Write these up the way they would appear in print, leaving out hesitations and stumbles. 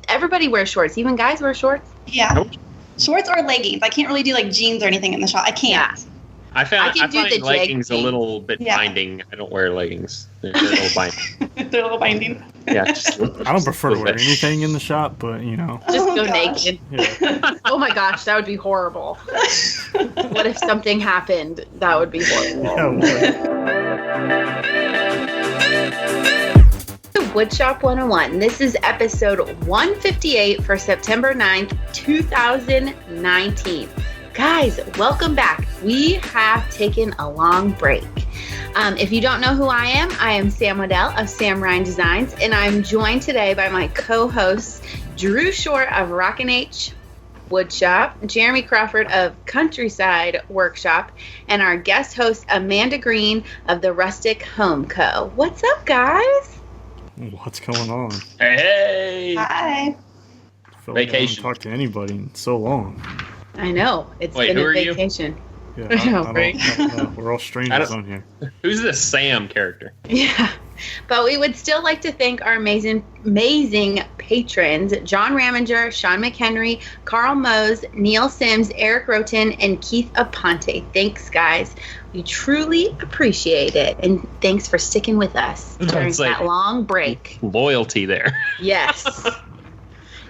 everybody wears shorts. Even guys wear shorts. Yeah. Nope. Shorts or leggings. I can't really do like jeans or anything in the shop. I can't. Yeah. I find the leggings a jeggings. little bit binding. I don't wear leggings. They're a little binding. They're a little binding. Yeah. I don't prefer to wear anything in the shop, but Just go gosh. naked. Yeah. Oh my gosh, that would be horrible. What if something happened? That would be horrible. Woodshop 101. This is episode 158 for September 9th, 2019. Guys, welcome back. We have taken a long break. If you don't know who I am Sam Wooddell of SamRyan Designs, and I'm joined today by my co-hosts, Drew Short of Rockin' Woodshop, Jeremy Crawford of Countryside Workshop, and our guest host, Amanda Green of the Rustic Home Co. What's up, guys? What's going on? Hey. Hi. I feel Vacation. Like I haven't talked to anybody in so long. I know. It's Wait, been who a are you? vacation. Yeah, I know, I right? don't know. We're all strangers on here. Who's this Sam character? Yeah. But we would still like to thank our amazing patrons, John Ramminger, Sean McHenry, Carl Mose, Neil Sims, Eric Rhoten, and Keith Aponte. Thanks, guys. We truly appreciate it. And thanks for sticking with us during that long break. Loyalty there. Yes.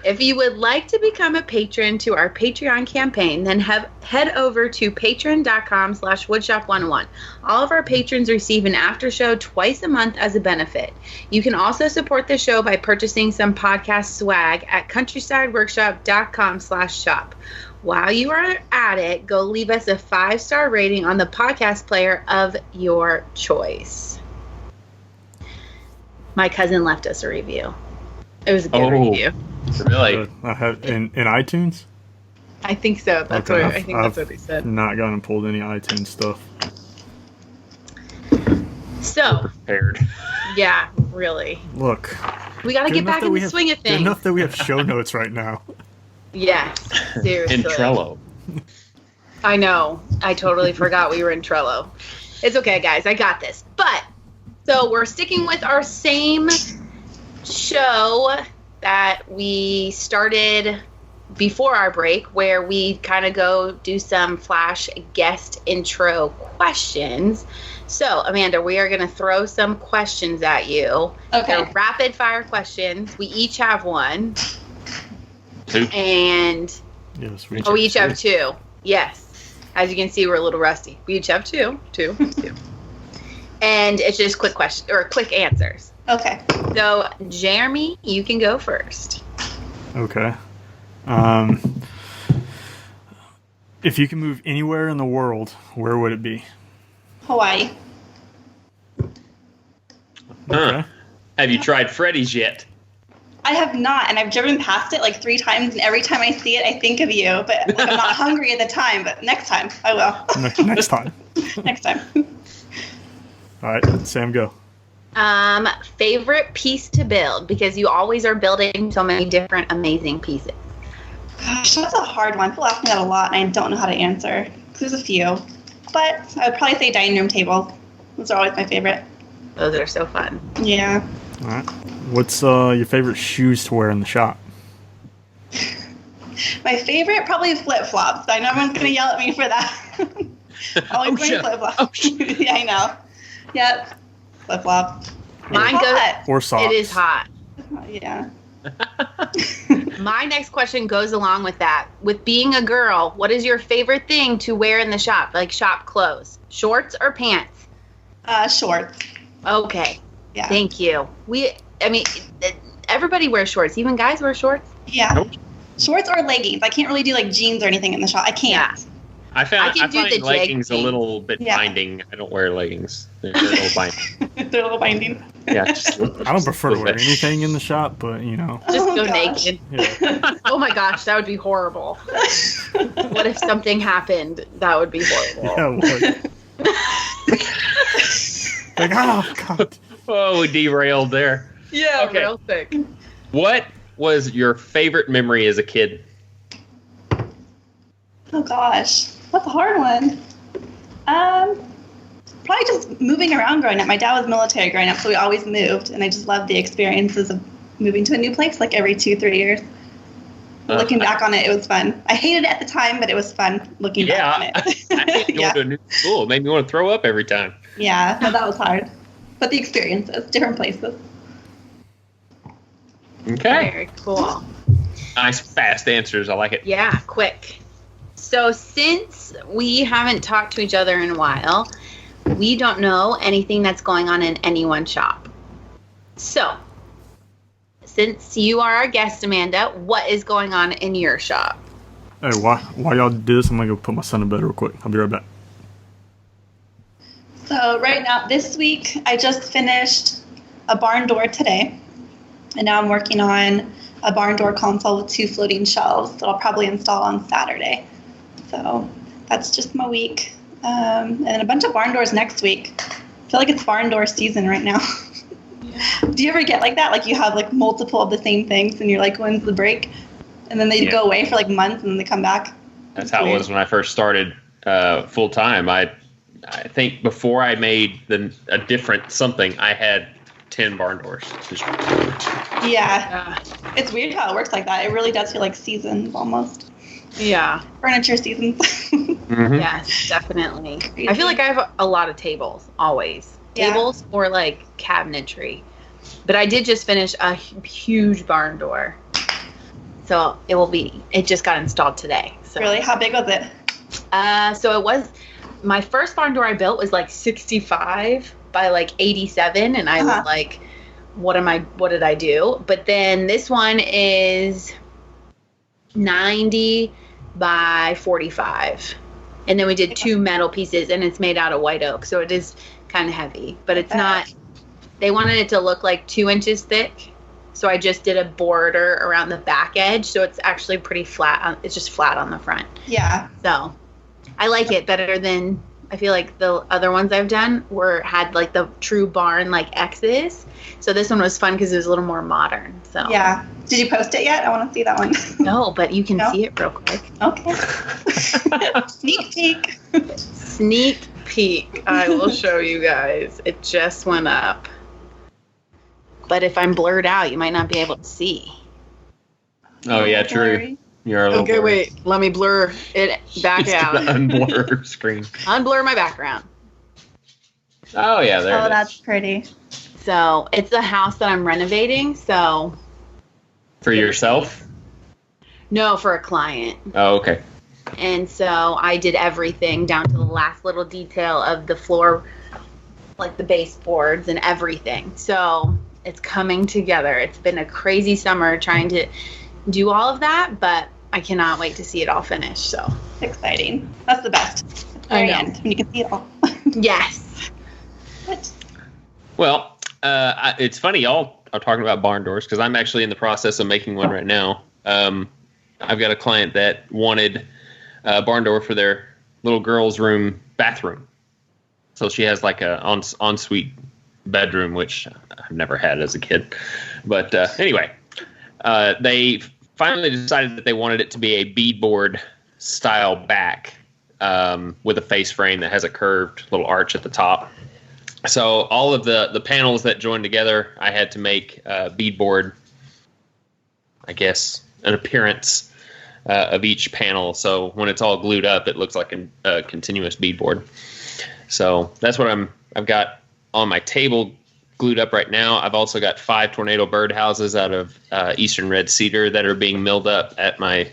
If you would like to become a patron to our Patreon campaign, then head over to patreon.com/woodshop101. All of our patrons receive an after show twice a month as a benefit. You can also support the show by purchasing some podcast swag at countrysideworkshop.com/shop. While you are at it, go leave us a 5-star rating on the podcast player of your choice. My cousin left us a review. It was a good review. Really? I have in iTunes. I think so. That's Okay, what I think. That's what they said. Not gone and pulled any iTunes stuff. So, Prepared. yeah, really. Look, We got to get back in the swing of good things. enough that we have show notes right now. Yes, seriously. In Trello. I know. I totally forgot we were in Trello. It's okay, guys. I got this. But, so we're sticking with our same show that we started before our break, where we kind of go do some flash guest intro questions. So, Amanda, we are going to throw some questions at you. Okay. They're rapid fire questions. We each have one. Two. And Yes, we each have two. Yes. As you can see, we're a little rusty. We each have two. And it's just quick questions or quick answers. Okay. So, Jeremy, you can go first. Okay. If you can move anywhere in the world, where would it be? Hawaii. Huh. Have you tried Freddy's yet? I have not, and I've driven past it like 3 times, and every time I see it, I think of you. But like, I'm not hungry at the time, but next time, I will. Next time. Next time. All right, Sam, go. Favorite piece to build, because you always are building so many different amazing pieces. Gosh, that's a hard one. People ask me that a lot, and I don't know how to answer. There's a few. But I would probably say dining room tables. Those are always my favorite. Those are so fun. Yeah. All right. What's your favorite shoes to wear in the shop? My favorite, probably flip-flops. I know everyone's going to yell at me for that. Always wearing flip-flops. Oh, shit. Yeah, I know. Yep. Flip-flop. Mine It's goes. hot. Or socks? It is hot. Yeah. My next question goes along with that. With being a girl, what is your favorite thing to wear in the shop? Like shop clothes, shorts or pants? Shorts. Okay. Yeah. Thank you. Everybody wears shorts. Even guys wear shorts. Yeah. Nope. Shorts or leggings. I can't really do like jeans or anything in the shop. I can't. I can do find the leggings a jeggings. little bit binding. I don't wear leggings. They're a little binding. They're a little binding. Yeah. I don't prefer to wear anything in the shop, but Just go gosh. naked. Yeah. Oh my gosh, that would be horrible. What if something happened? That would be horrible. Yeah, what? Like, oh, God. Oh, we derailed there. Yeah, Okay. real quick. What was your favorite memory as a kid? Oh gosh, that's a hard one. Probably just moving around growing up. My dad was military growing up, so we always moved, and I just loved the experiences of moving to a new place like every 2-3 years. Looking back on it, it was fun. I hated it at the time, but it was fun looking back on it. I hate going to a new school. It made me want to throw up every time. Yeah, no, that was hard. But the experiences, different places. Okay. Very cool. Nice, fast answers. I like it. Yeah, quick. So since we haven't talked to each other in a while, we don't know anything that's going on in anyone's shop. So, since you are our guest, Amanda, what is going on in your shop? Hey, while y'all do this, I'm going to go put my son in bed real quick. I'll be right back. So right now, this week, I just finished a barn door today. And now I'm working on a barn door console with 2 floating shelves that I'll probably install on Saturday. So that's just my week. And then a bunch of barn doors next week. I feel like it's barn door season right now. Yeah. Do you ever get like that? Like you have like multiple of the same things and you're like, when's the break? And then they go away for like months and then they come back. That's how it was when I first started full time. I think before I made a different something, I had 10 barn doors. Yeah. It's weird how it works like that. It really does feel like seasons almost. Yeah. Furniture seasons. Mm-hmm. Yes, definitely. Crazy. I feel like I have a lot of tables, always. Yeah. Tables or like cabinetry. But I did just finish a huge barn door. So it just got installed today. So. Really? How big was it? So it was, my first barn door I built was like 65 by like 87. And I was like, what did I do? But then this one is 90 by 45. And then we did 2 metal pieces and it's made out of white oak. So it is kind of heavy, but it's not, they wanted it to look like 2 inches thick. So I just did a border around the back edge. So it's actually pretty flat. It's just flat on the front. Yeah. So I like it better than, I feel like the other ones I've done had like the true barn like X's. So this one was fun because it was a little more modern. So yeah. Did you post it yet? I want to see that one. No, but you can see it real quick. Okay. Sneak peek. Sneak peek. I will show you guys. It just went up. But if I'm blurred out, you might not be able to see. Oh yeah, true. You're a little Okay, blurred. wait. Let me blur it back out. Unblur screen. Unblur my background. Oh yeah, there it is. That's pretty. So it's a house that I'm renovating. So For yourself? no, for a client. Oh, okay. And so I did everything down to the last little detail of the floor, like the baseboards and everything. So it's coming together. It's been a crazy summer trying to do all of that, but I cannot wait to see it all finished. So Exciting. That's the best. At the very end, when you can see it all. yes. What? Well, it's funny y'all are talking about barn doors because I'm actually in the process of making one right now. I've got a client that wanted a barn door for their little girl's bathroom. So she has like a ensuite bedroom, which I've never had as a kid. But anyway, they finally decided that they wanted it to be a beadboard style back with a face frame that has a curved little arch at the top. So all of the panels that joined together, I had to make beadboard, I guess, an appearance of each panel. So when it's all glued up, it looks like a continuous beadboard. So that's what I've got on my table glued up right now. I've also got 5 tornado birdhouses out of Eastern red cedar that are being milled up at my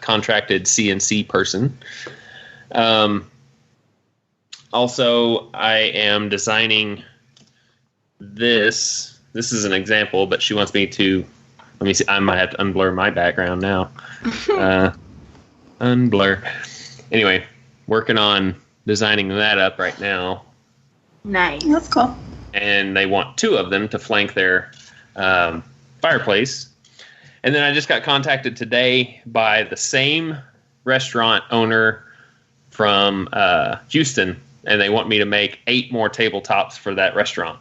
contracted CNC person. Also, I am designing this. This is an example, but she wants me to, let me see, I might have to unblur my background now. Unblur. Anyway, working on designing that up right now. Nice. That's cool. And they want 2 of them to flank their fireplace. And then I just got contacted today by the same restaurant owner from Houston, and they want me to make 8 more tabletops for that restaurant.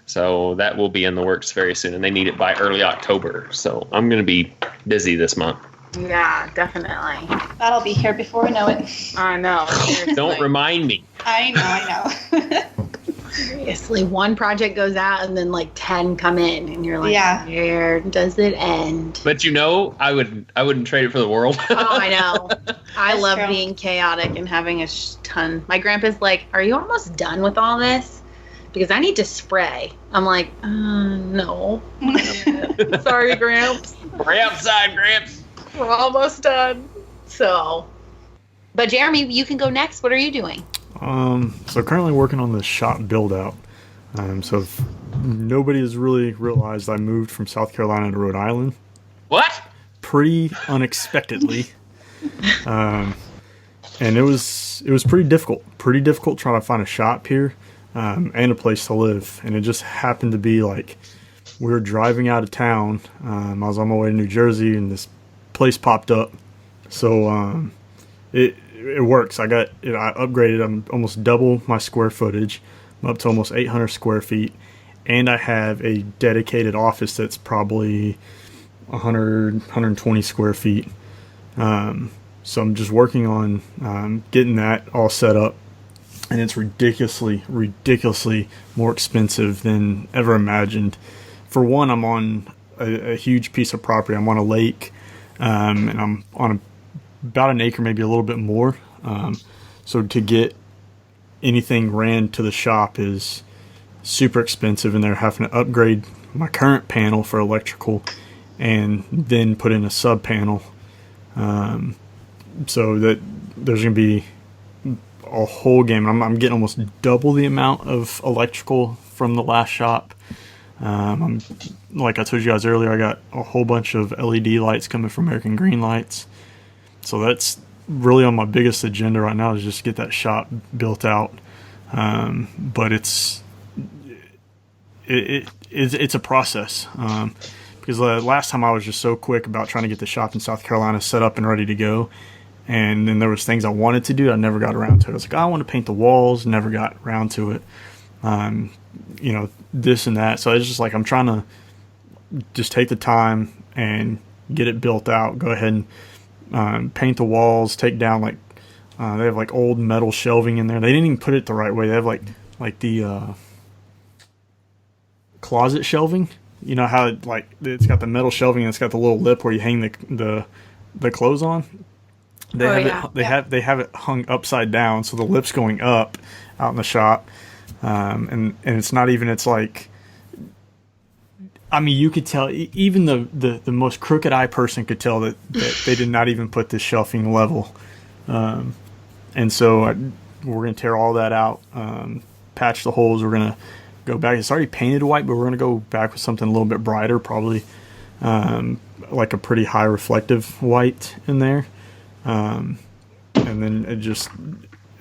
So that will be in the works very soon, and they need it by early October. So I'm going to be busy this month. Yeah, definitely. That'll be here before we know it. I know. Seriously. Don't remind me. I know. Seriously, one project goes out and then like 10 come in, and you're like, Yeah. where does it end? But I wouldn't trade it for the world. Oh, I know. I That's love true. being chaotic and having a ton. My grandpa's like, are you almost done with all this? Because I need to spray. I'm like, no. Sorry, Gramps. Hurry outside, Gramps. We're almost done. So, but Jeremy, you can go next. What are you doing? So currently working on the shop build out. So if nobody has really realized I moved from South Carolina to Rhode Island What? pretty unexpectedly. And it was pretty difficult. Pretty difficult trying to find a shop here, and a place to live. And it just happened to be like we were driving out of town. I was on my way to New Jersey, and this place popped up. So it works. I upgraded. I'm almost double my square footage. I'm up to almost 800 square feet, and I have a dedicated office that's probably 120 square feet. So I'm just working on getting that all set up, and it's ridiculously more expensive than ever imagined. For one, I'm on a huge piece of property. I'm on a lake, and I'm on about an acre, maybe a little bit more. So to get anything ran to the shop is super expensive, and they're having to upgrade my current panel for electrical and then put in a sub panel. So that there's going to be a whole game. I'm getting almost double the amount of electrical from the last shop. Like I told you guys earlier, I got a whole bunch of LED lights coming from American Green Lights. So that's really on my biggest agenda right now, is just get that shop built out. But it's a process. Because the last time I was just so quick about trying to get the shop in South Carolina set up and ready to go. And then there was things I wanted to do, I never got around to it. I was like, I want to paint the walls, never got around to it. This and that. So it's just like, I'm trying to just take the time and get it built out. Go ahead and paint the walls, take down they have like old metal shelving in there. They didn't even put it the right way. They have like the closet shelving. You know how it's got the metal shelving and it's got the little lip where you hang the clothes on. They have it hung upside down, so the lip's going up out in the shop, and it's not even. It's like, I mean, you could tell, even the most crooked eye person could tell that they did not even put this shelving level, and so we're gonna tear all that out, patch the holes. We're gonna go back. It's already painted white, but we're gonna go back with something a little bit brighter, probably like a pretty high reflective white in there. And then it's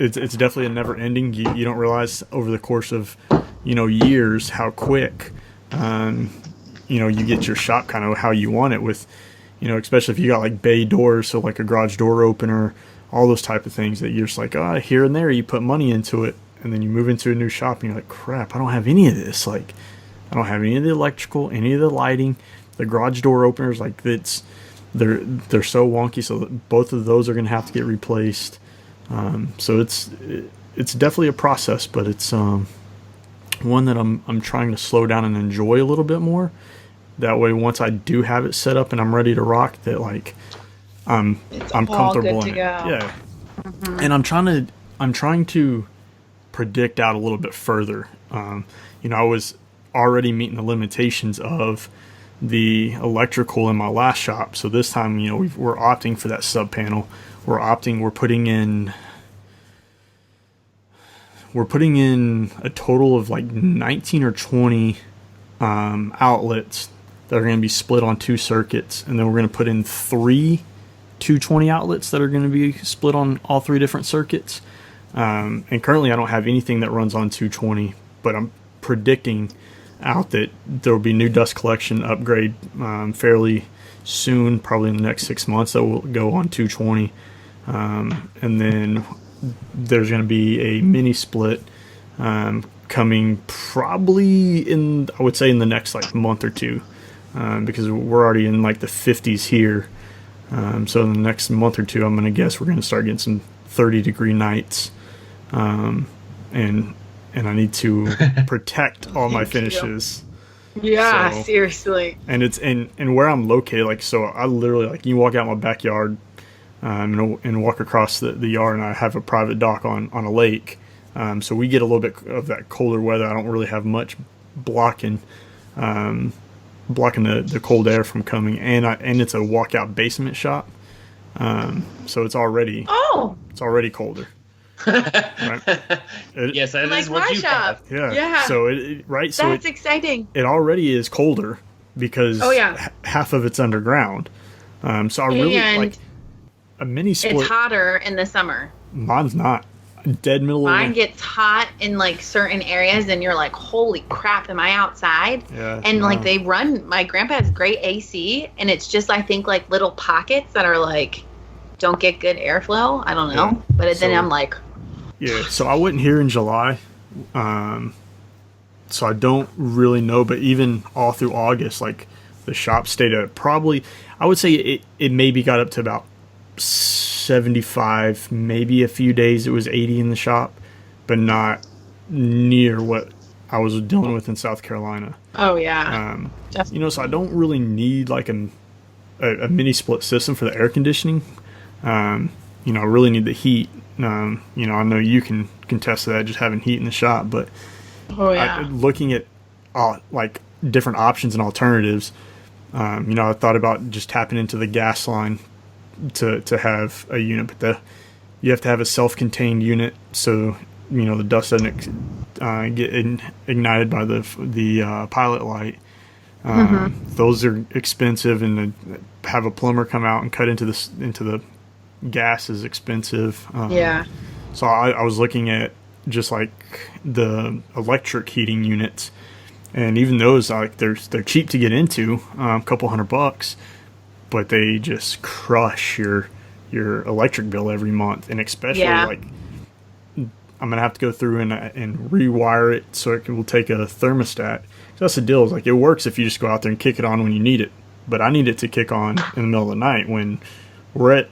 definitely a never ending. You don't realize over the course of, years how quick, you get your shop kind of how you want it with, especially if you got like bay doors. So like a garage door opener, all those type of things that you're just like, here and there you put money into it. And then you move into a new shop and you're like, crap, I don't have any of this. Like, I don't have any of the electrical, any of the lighting, the garage door openers. Like they're so wonky, so both of those are going to have to get replaced. So it's definitely a process, but it's one that I'm trying to slow down and enjoy a little bit more. That way, once I do have it set up and I'm ready to rock, that like I'm comfortable in it. Yeah, and I'm trying to predict out a little bit further. I was already meeting the limitations of the electrical in my last shop, so this time we're opting for that sub panel. We're putting in a total of like 19 or 20 outlets that are going to be split on 2 circuits, and then we're going to put in 3 220 outlets that are going to be split on all 3 different circuits. And currently I don't have anything that runs on 220, but I'm predicting out that there will be new dust collection upgrade fairly soon, probably in the next 6 months, that will go on 220. And then there's going to be a mini split coming probably I would say in the next like month or two, because we're already in like the 50s here. So in the next month or two, I'm going to guess we're going to start getting some 30-degree nights. And and I need to protect all my finishes. Yeah, So, seriously. And it's and where I'm located, like, so I literally, like, you walk out my backyard and walk across the yard, and I have a private dock on a lake. So we get a little bit of that colder weather. I don't really have much blocking the cold air from coming, and it's a walkout basement shop. So it's already colder. Right? Yes, that like is what my you shop. have. Yeah. So right. So That's exciting. It already is colder because half of it's underground. So I really like a mini split. It's hotter in the summer. Mine's not. Dead middle. Mine gets hot in like certain areas, and you're like, "Holy crap, am I outside?" Yeah. And like they run. My grandpa has great AC, and it's just I think like little pockets that are like don't get good airflow. I don't know, but then I'm like, Yeah, so I wasn't here in July, so I don't really know. But even all through August, like the shop stayed at probably, I would say it maybe got up to about 75, maybe a few days it was 80 in the shop, but not near what I was dealing with in South Carolina. Oh yeah, so I don't really need like a mini split system for the air conditioning. I really need the heat. I know you can contest that, just having heat in the shop, but looking at like different options and alternatives, I thought about just tapping into the gas line to have a unit, but you have to have a self-contained unit, so the dust doesn't get ignited by the pilot light. Those are expensive, and to have a plumber come out and cut into the gas is expensive. So I was looking at just like the electric heating units, and even those, like they're cheap to get into, a couple $100, but they just crush your electric bill every month, and especially like I'm gonna have to go through and rewire it so it will take a thermostat. So that's the deal. Is like it works if you just go out there and kick it on when you need it, but I need it to kick on in the middle of the night when we're at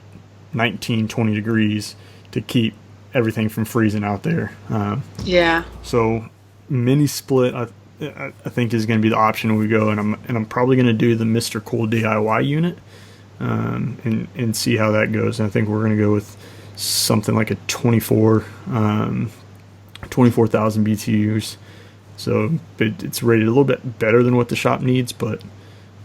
19-20 degrees to keep everything from freezing out there. So mini split I think is going to be the option we go, and I'm probably going to do the Mr. Cool DIY unit and see how that goes. And I think we're going to go with something like a 24,000 BTUs. So it's rated a little bit better than what the shop needs, but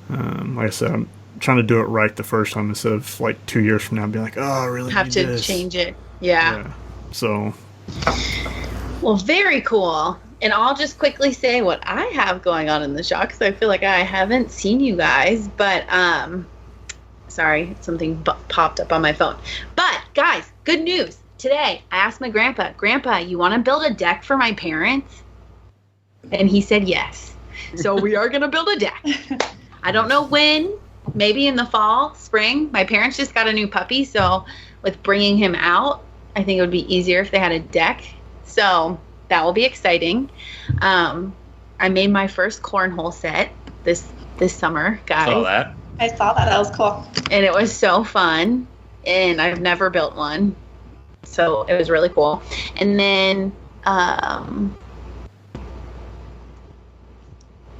like I said, I'm trying to do it right the first time instead of like 2 years from now being like, oh, I really have need to this. change it. Yeah. So. Well, very cool. And I'll just quickly say what I have going on in the shop, because I feel like I haven't seen you guys. But, sorry, something popped up on my phone. But, guys, good news. Today, I asked my Grandpa, you want to build a deck for my parents? And he said yes. So we are going to build a deck. I don't know when. Maybe in the fall, spring. My parents just got a new puppy, so with bringing him out, I think it would be easier if they had a deck. So that will be exciting. I made my first cornhole set this summer, guys. I saw that. That was cool. And it was so fun. And I've never built one, so it was really cool. And then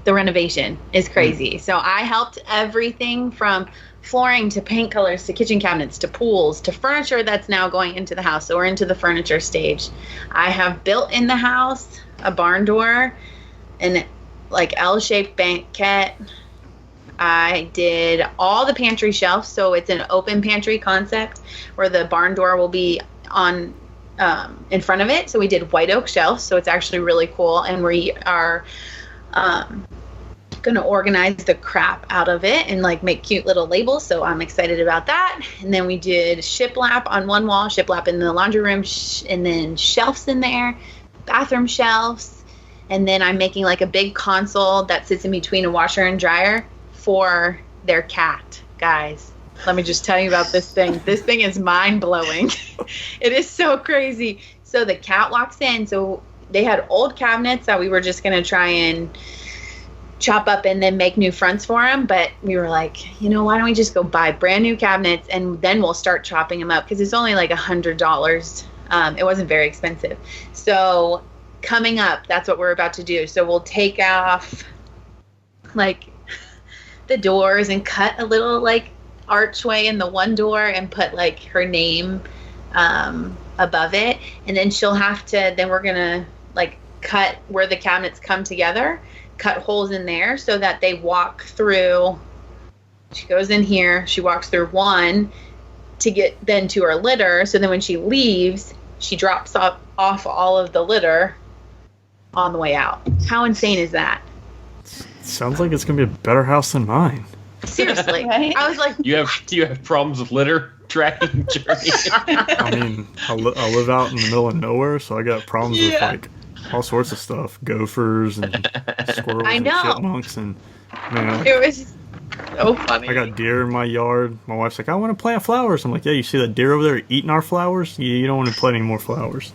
the renovation is crazy. So I helped everything from flooring to paint colors to kitchen cabinets to pools to furniture that's now going into the house. So we're into the furniture stage. I have built in the house a barn door and like L-shaped banquette. I did all the pantry shelves, so it's an open pantry concept where the barn door will be on in front of it. So we did white oak shelves, so it's actually really cool, and we are going to organize the crap out of it and like make cute little labels, so I'm excited about that. And then we did shiplap on one wall, shiplap in the laundry room, and then shelves in there, bathroom shelves, and then I'm making like a big console that sits in between a washer and dryer for their cat. Guys, let me just tell you about this thing. This thing is mind-blowing. It is so crazy. So the cat walks in, so they had old cabinets that we were just going to try and chop up and then make new fronts for them, but we were like, why don't we just go buy brand new cabinets and then we'll start chopping them up, because it's only like $100. It wasn't very expensive. So coming up, that's what we're about to do. So we'll take off like the doors and cut a little like archway in the one door and put like her name above it, and then she'll have to, then we're gonna like cut where the cabinets come together, cut holes in there so that they walk through. She goes in here, she walks through one to get then to her litter, so then when she leaves, she drops off all of the litter on the way out. How insane is that? Sounds like it's gonna be a better house than mine. Seriously. Right? I was like, Do you have problems with litter tracking journey? I mean, I live out in the middle of nowhere, so I got problems with like all sorts of stuff, gophers and squirrels and chipmunks, and man, it was so funny. I got deer in my yard. My wife's like, I want to plant flowers. I'm like, yeah, you see that deer over there eating our flowers? You don't want to plant any more flowers.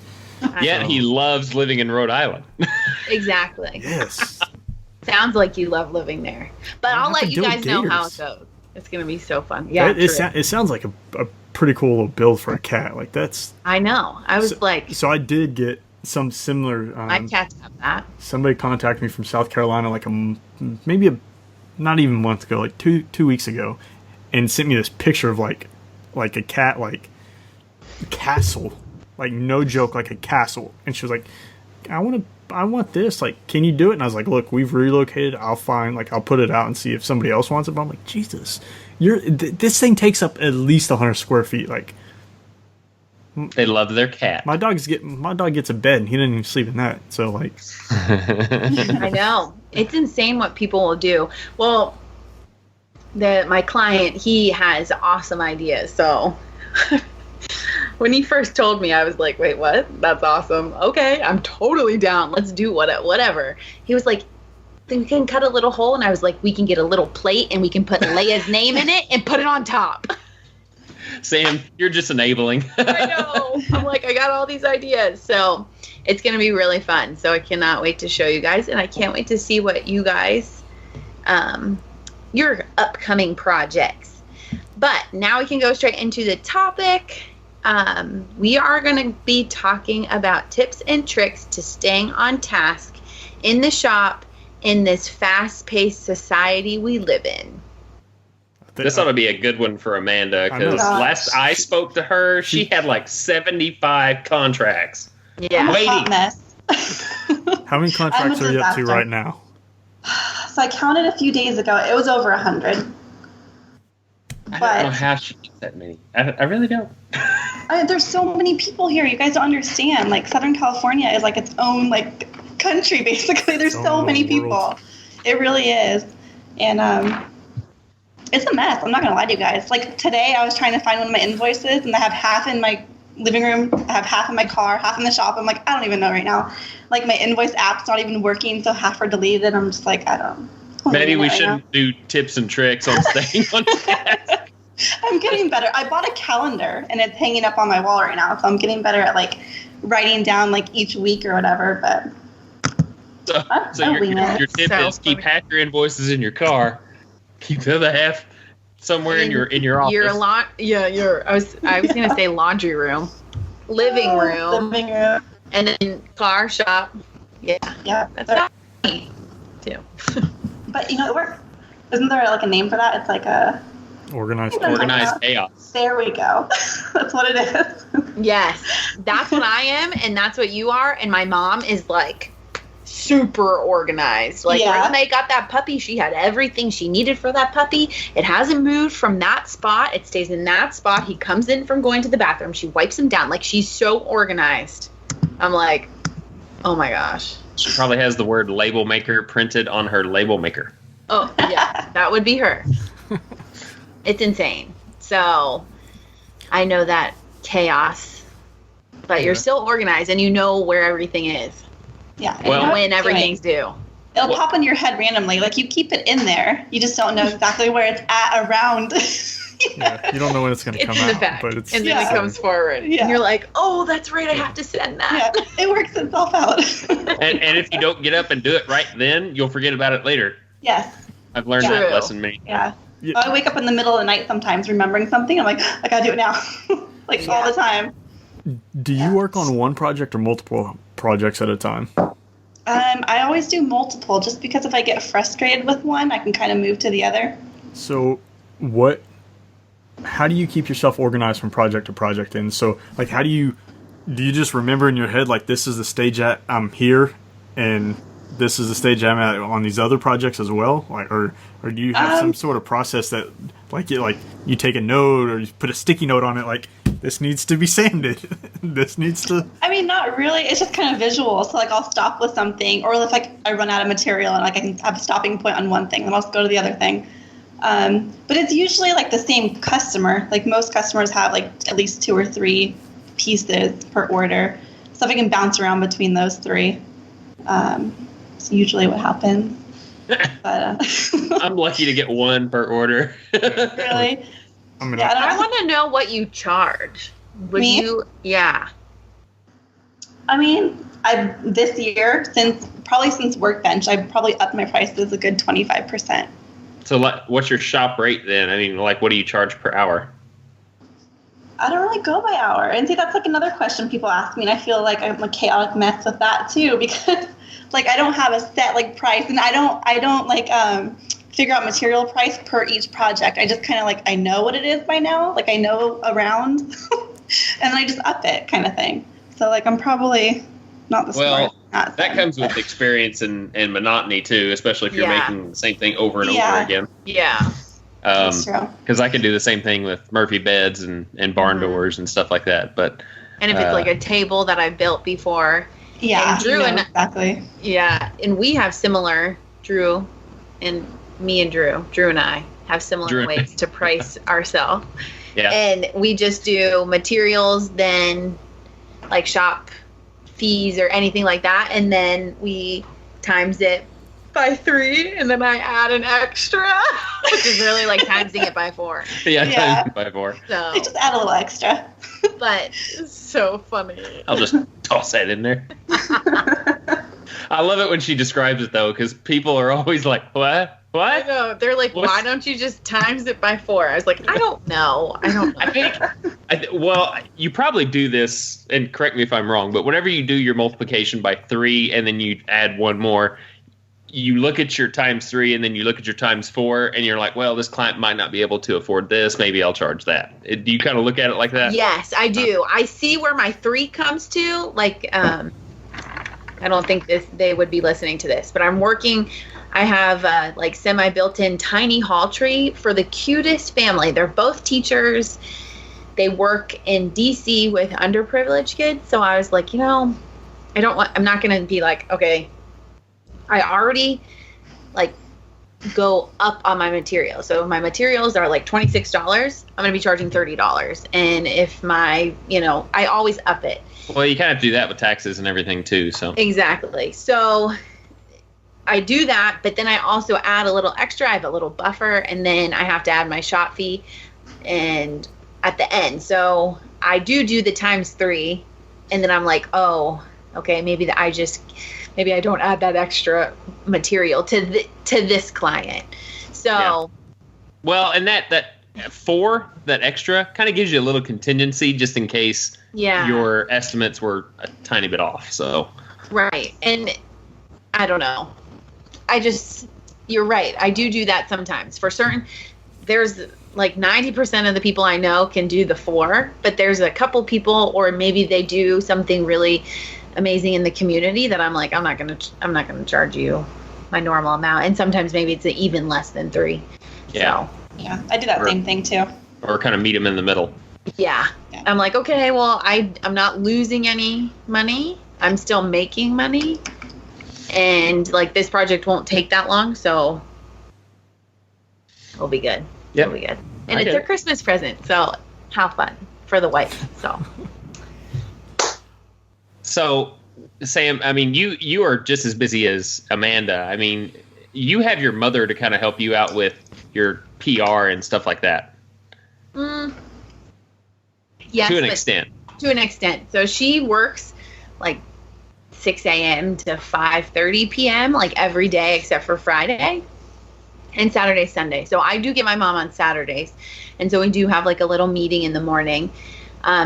Yet he loves living in Rhode Island. Exactly. Yes. Sounds like you love living there. But I'll let you guys know how it goes. It's going to be so fun. Yeah, it sounds like a pretty cool little build for a cat. Like that's. I know. I was like. So I did get some similar. My cats have that. Somebody contacted me from South Carolina like not even a month ago, like two weeks ago, and sent me this picture of like a cat like castle, like no joke, like a castle. And she was like, I want this, like, can you do it? And I was like, look, we've relocated, I'll put it out and see if somebody else wants it. But I'm like, Jesus, this thing takes up at least 100 square feet. Like, they love their cat. my dog gets a bed and he didn't even sleep in that. So like, I know, it's insane what people will do. Well, my client, he has awesome ideas. So when he first told me, I was like, wait, what? That's awesome. Okay, I'm totally down. Let's do whatever. He was like, then we can cut a little hole. And I was like, we can get a little plate and we can put Leia's name in it and put it on top. Sam, you're just enabling. I know. I'm like, I got all these ideas. So it's going to be really fun. So I cannot wait to show you guys. And I can't wait to see what you guys, your upcoming projects. But now we can go straight into the topic. We are going to be talking about tips and tricks to staying on task in the shop in this fast-paced society we live in. This ought to be a good one for Amanda, because last I spoke to her, she had like 75 contracts. Yeah. Waiting. Hot mess. How many contracts are you up to right now? So I counted a few days ago. It was over 100. I don't know how she gets that many. I really don't. There's so many people here. You guys don't understand. Like, Southern California is like its own like country, basically. There's so many people. It really is. And it's a mess. I'm not going to lie to you guys. Like, today I was trying to find one of my invoices, and I have half in my living room. I have half in my car, half in the shop. I'm like, I don't even know right now. Like, my invoice app's not even working, so half are deleted. I'm just like, I don't Maybe we shouldn't do tips and tricks on staying on task. I'm getting better. I bought a calendar, and it's hanging up on my wall right now, so I'm getting better at, like, writing down, like, each week or whatever, but... So your tip is keep half your invoices in your car, keep the other half somewhere in your office. I was gonna say laundry room, living room, and then car, shop. Yeah, that's not me too. But it works. Isn't there like a name for that? It's like a organized chaos. There we go. That's what it is. Yes, that's what I am, and that's what you are. And my mom is like super organized. Like, when they got that puppy, she had everything she needed for that puppy. It hasn't moved from that spot. It stays in that spot. He comes in from going to the bathroom. She wipes him down. Like, she's so organized. I'm like, oh my gosh. She probably has the word label maker printed on her label maker. Oh, yeah. That would be her. It's insane. So, I know that chaos. But you're still organized, and you know where everything is. Yeah. Well, when everything's due. It'll pop into your head randomly. Like, you keep it in there. You just don't know exactly where it's at around. Yeah, you don't know when it's going to come out. But it's and then it comes forward. Yeah. And you're like, oh, that's right. I have to send that. Yeah, it works itself out. and if you don't get up and do it right then, you'll forget about it later. Yes. I've learned that lesson many times. Yeah. I wake up in the middle of the night sometimes remembering something. I'm like, I got to do it now. All the time. Do you work on one project or multiple projects at a time? I always do multiple, just because if I get frustrated with one, I can kind of move to the other. So how do you keep yourself organized from project to project? And so, like, do you just remember in your head, like, this is the stage I'm here, and this is the stage I'm at on these other projects as well? Like, or do you have some sort of process that, like you take a note or you put a sticky note on it, like, this needs to be sanded. This needs to... I mean, not really. It's just kind of visual. So, like, I'll stop with something, or if, like, I run out of material and, like, I can have a stopping point on one thing, then I'll just go to the other thing. But it's usually, like, the same customer. Like, most customers have, like, at least 2 or 3 pieces per order. So if I can bounce around between those 3, it's usually what happens. But I'm lucky to get 1 per order. Really? I want to know what you charge. Me? Yeah. I mean, this year, since Workbench, I've probably upped my prices a good 25%. So, what's your shop rate then? I mean, like, what do you charge per hour? I don't really go by hour. And see, that's like another question people ask me, and I feel like I'm a chaotic mess with that too, because like I don't have a set like price, and I don't like figure out material price per each project. I just kind of like, I know what it is by now. Like I know around and then I just up it kind of thing. So like, I'm probably not the smartest. That comes with experience and monotony too, especially if you're making the same thing over and over again. Yeah. That's true. Because I can do the same thing with Murphy beds and barn doors and stuff like that. But and if it's like a table that I built before. Yeah. And Drew exactly. Yeah. And we have similar, Drew and I have similar ways to price ourselves. Yeah. And we just do materials, then like shop fees or anything like that. And then we times it by 3, and then I add an extra, which is really like timesing it by 4. Yeah, timesing it by 4. So I just add a little extra. But it's so funny. I'll just toss that in there. I love it when she describes it though, because people are always like, "What? What?" I know. They're like, "Why don't you just times it by 4?" I was like, "I don't know. I think. Well, you probably do this, and correct me if I'm wrong, but whenever you do your multiplication by 3, and then you add 1 more, you look at your times 3, and then you look at your times 4, and you're like, "Well, this client might not be able to afford this. Maybe I'll charge that." Do you kind of look at it like that? Yes, I do. I see where my 3 comes to. Like, I don't think they would be listening to this, but I'm working. I have like semi-built-in tiny hall tree for the cutest family. They're both teachers. They work in DC with underprivileged kids. So I was like, I'm not going to be like, okay, I already like go up on my materials. So if my materials are like $26, I'm going to be charging $30. And if I always up it. Well, you kind of do that with taxes and everything too. So exactly. So I do that, but then I also add a little extra. I have a little buffer, and then I have to add my shop fee and at the end. So I do the times 3, and then I'm like, oh, okay, maybe I don't add that extra material to this client. So well, and that 4, that extra kind of gives you a little contingency just in case your estimates were a tiny bit off. So right. And I don't know. You're right. I do that sometimes. For certain, there's like 90% of the people I know can do the 4, but there's a couple people, or maybe they do something really amazing in the community that I'm like, I'm not gonna charge you my normal amount. And sometimes maybe it's even less than 3. Yeah. So, yeah, I do that same thing too. Or kind of meet them in the middle. Yeah. I'm like, okay, well, I'm not losing any money. I'm still making money. And like this project won't take that long, so it'll be good. Yeah, it'll be good. And it's their Christmas present, so have fun for the wife. So, Sam, I mean, you are just as busy as Amanda. I mean, you have your mother to kind of help you out with your PR and stuff like that. Yes, to an extent. To an extent. So she works like 6 a.m. to 5:30 p.m. like every day except for Friday and Saturday, Sunday. So I do get my mom on Saturdays. And so we do have like a little meeting in the morning.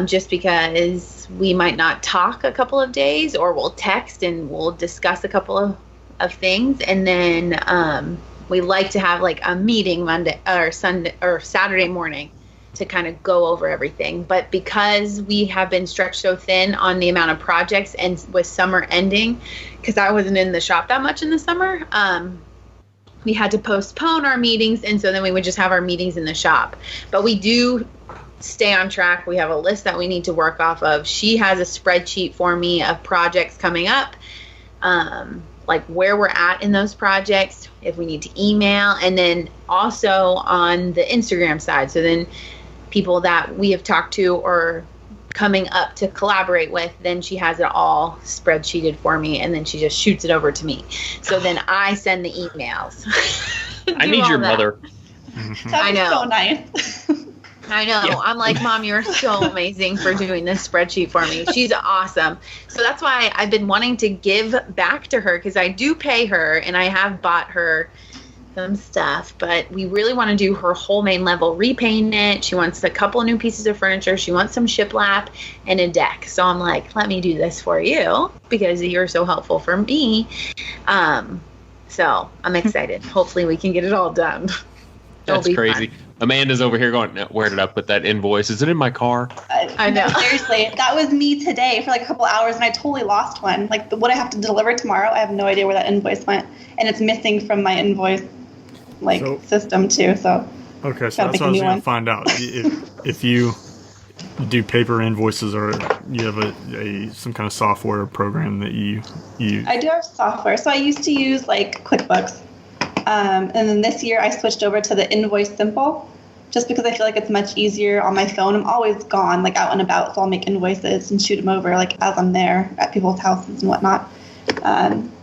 just because we might not talk a couple of days, or we'll text and we'll discuss a couple of things. And then we like to have like a meeting Monday or Sunday or Saturday morning to kind of go over everything. But because we have been stretched so thin on the amount of projects, and with summer ending, because I wasn't in the shop that much in the summer, we had to postpone our meetings, and so then we would just have our meetings in the shop. But we do stay on track. We have a list that we need to work off of. She has a spreadsheet for me of projects coming up, like where we're at in those projects, if we need to email, and then also on the Instagram side. So then people that we have talked to or coming up to collaborate with, then she has it all spreadsheeted for me, and then she just shoots it over to me. So then I send the emails. I need your mother. I know. So nice. I know. Yeah. I'm like, Mom, you're so amazing for doing this spreadsheet for me. She's awesome. So that's why I've been wanting to give back to her, because I do pay her and I have bought her some stuff, but we really want to do her whole main level, repaint it. She wants a couple of new pieces of furniture. She wants some shiplap and a deck. So I'm like, let me do this for you because you're so helpful for me. So I'm excited. Hopefully we can get it all done. That's crazy. Fun. Amanda's over here going, no, where did I put that invoice? Is it in my car? I know. Seriously, that was me today for like a couple hours, and I totally lost one. Like what I have to deliver tomorrow, I have no idea where that invoice went, and it's missing from my invoice system too. So okay, so that's what I was going to find out. If you do paper invoices, or you have a some kind of software program that you use. I do have software. So I used to use like QuickBooks. And then this year I switched over to the Invoice Simple, just because I feel like it's much easier on my phone. I'm always gone, like out and about, so I'll make invoices and shoot them over like as I'm there at people's houses and whatnot.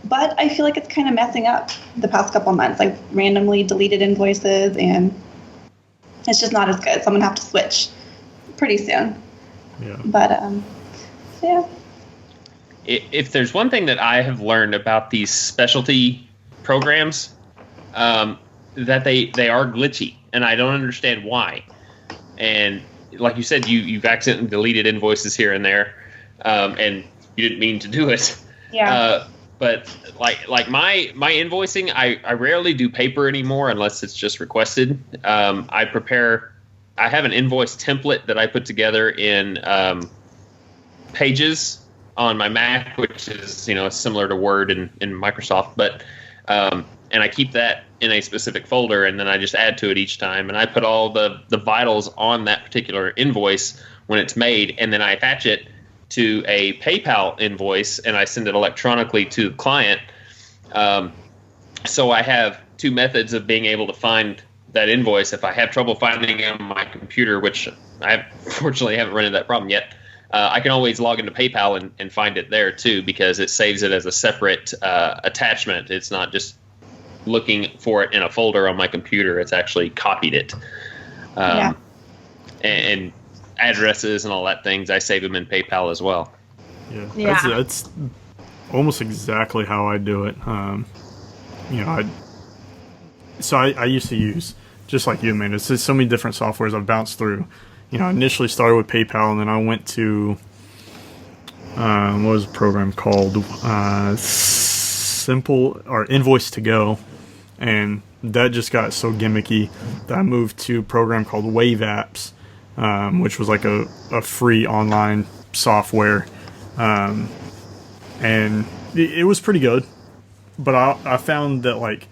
But I feel like it's kind of messing up the past couple months, like randomly deleted invoices, and it's just not as good. So I'm going to have to switch pretty soon. Yeah. But, yeah. If there's one thing that I have learned about these specialty programs, that they are glitchy, and I don't understand why. And like you said, you've accidentally deleted invoices here and there, and you didn't mean to do it. Yeah. But like my invoicing, I rarely do paper anymore unless it's just requested. I have an invoice template that I put together in Pages on my Mac, which is similar to Word in Microsoft, but and I keep that in a specific folder, and then I just add to it each time. And I put all the vitals on that particular invoice when it's made, and then I attach it to a PayPal invoice, and I send it electronically to the client. So I have two methods of being able to find that invoice. If I have trouble finding it on my computer, which I fortunately haven't run into that problem yet, I can always log into PayPal and find it there too, because it saves it as a separate attachment. It's not just looking for it in a folder on my computer. It's actually copied it. And addresses and all that things, I save them in PayPal as well. Yeah. That's almost exactly how I do it. I used to use, just like you, man, it's just so many different softwares I've bounced through. I initially started with PayPal, and then I went to what was the program called? Simple or Invoice to Go, and that just got so gimmicky that I moved to a program called Wave Apps, which was like a free online software, and it was pretty good. But I found that like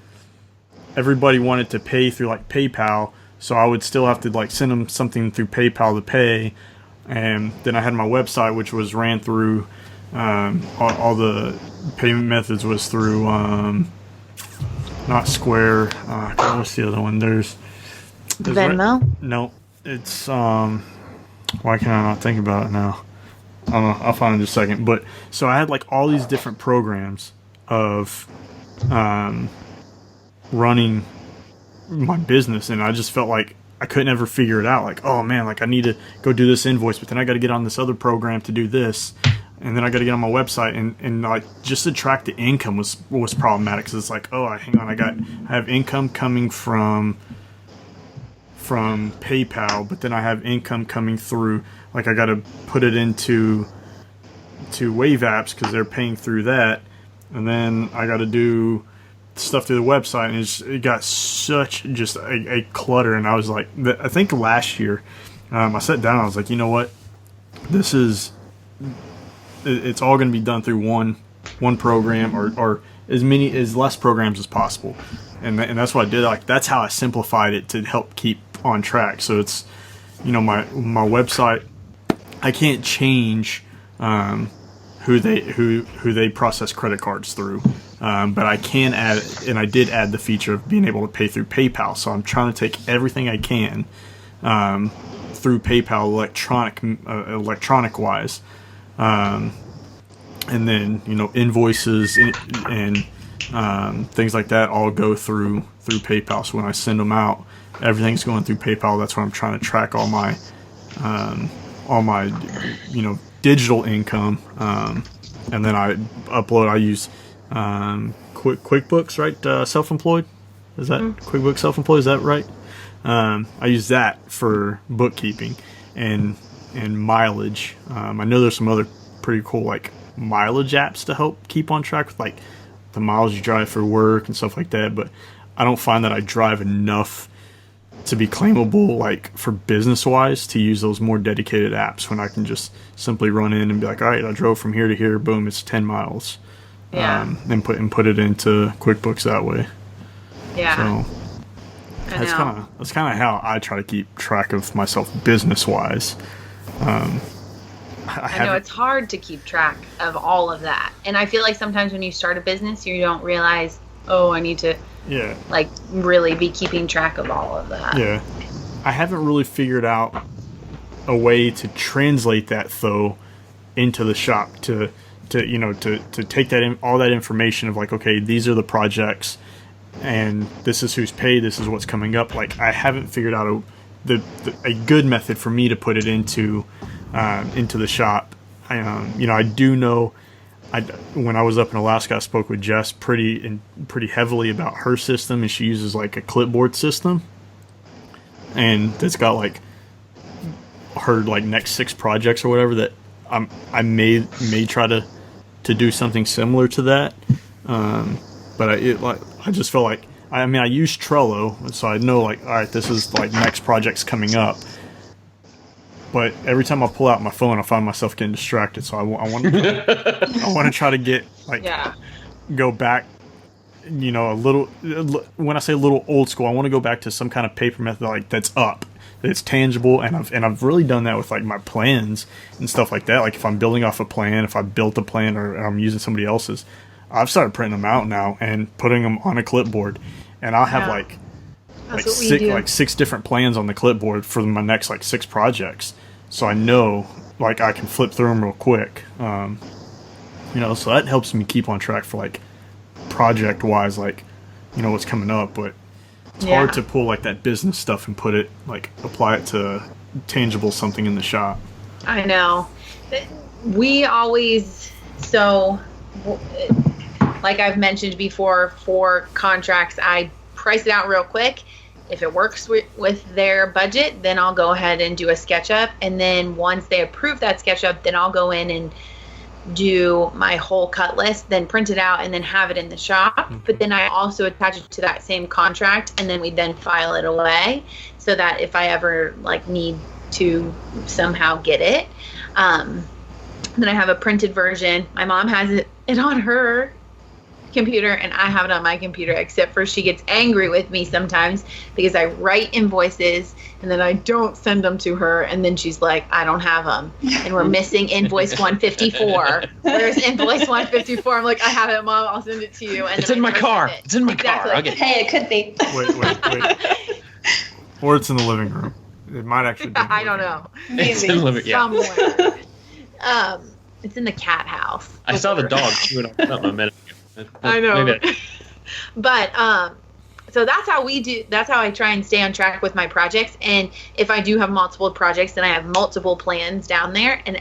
everybody wanted to pay through like PayPal, so I would still have to like send them something through PayPal to pay, and then I had my website, which was ran through all the payment methods was through not Square. What's the other one? There's Venmo? No, it's why can I not think about it now? I don't know. I'll find it in just a second. But so I had like all these different programs of running my business, and I just felt like I couldn't ever figure it out. Like, oh man, like I need to go do this invoice, but then I got to get on this other program to do this, and then I got to get on my website, and like just to track the income was problematic, because it's like, oh, hang on, I have income coming from from PayPal, but then I have income coming through. Like I got to put it into Wave Apps because they're paying through that, and then I got to do stuff through the website, and it got such just a clutter. And I was like, I think last year, I sat down, and I was like, you know what, it's all going to be done through one program or as less programs as possible, and that's what I did. Like that's how I simplified it to help keep on track. So it's, my website, I can't change who they process credit cards through, but I can add, and I did add the feature of being able to pay through PayPal. So I'm trying to take everything I can through PayPal electronic wise, and then invoices and things like that all go through PayPal. So when I send them out, everything's going through PayPal. That's where I'm trying to track all my digital income, and then I upload. I use QuickBooks, right? Self-employed, is that QuickBooks Self-employed? Is that right? I use that for bookkeeping and mileage. I know there's some other pretty cool like mileage apps to help keep on track with like the miles you drive for work and stuff like that, but I don't find that I drive enough to be claimable like for business wise to use those more dedicated apps when I can just simply run in and be like, all right, I drove from here to here, boom, it's 10 miles. And put it into QuickBooks that way. So that's kind of how I try to keep track of myself business wise. I know it's hard to keep track of all of that, and I feel like sometimes when you start a business, you don't realize, I need to like really be keeping track of all of that. Yeah, I haven't really figured out a way to translate that though into the shop to take that all that information of like, okay, these are the projects and this is who's paid, this is what's coming up. Like I haven't figured out a good method for me to put it into the shop. I do know. When I was up in Alaska, I spoke with Jess pretty heavily about her system, and she uses like a clipboard system, and it's got like her like next 6 projects or whatever that I may try to do something similar to that. But I just feel like I use Trello, so I know like, all right, this is like next project's coming up. But every time I pull out my phone, I find myself getting distracted. So I want to try to get go back, a little. When I say a little old school, I want to go back to some kind of paper method like that's tangible, and I've really done that with like my plans and stuff like that. Like if I'm building off a plan, if I built a plan or I'm using somebody else's, I've started printing them out now and putting them on a clipboard, and I'll have like 6 different plans on the clipboard for my next like 6 projects, so I know like I can flip through them real quick. So that helps me keep on track for like project wise, like what's coming up. But it's hard to pull like that business stuff and put it like apply it to tangible something in the shop. I know. We always like I've mentioned before, for contracts, I price it out real quick. If it works with their budget, then I'll go ahead and do a SketchUp. And then once they approve that SketchUp, then I'll go in and do my whole cut list, then print it out and then have it in the shop. Mm-hmm. But then I also attach it to that same contract, and then we then file it away so that if I ever like need to somehow get it, then I have a printed version. My mom has it on her computer and I have it on my computer, except for she gets angry with me sometimes because I write invoices and then I don't send them to her, and then she's like, I don't have them and we're missing invoice 154. Where's invoice 154? I'm like, I have it, Mom, I'll send it to you. And it's in my car. It's in my car. Okay. Hey, it could be. Wait. Or it's in the living room. It might actually be. I don't know. It's in the living room. Somewhere. It's in the cat house. I saw the dog chewing on something a minute ago. I know. But so that's how we do. That's how I try and stay on track with my projects. And if I do have multiple projects, then I have multiple plans down there. And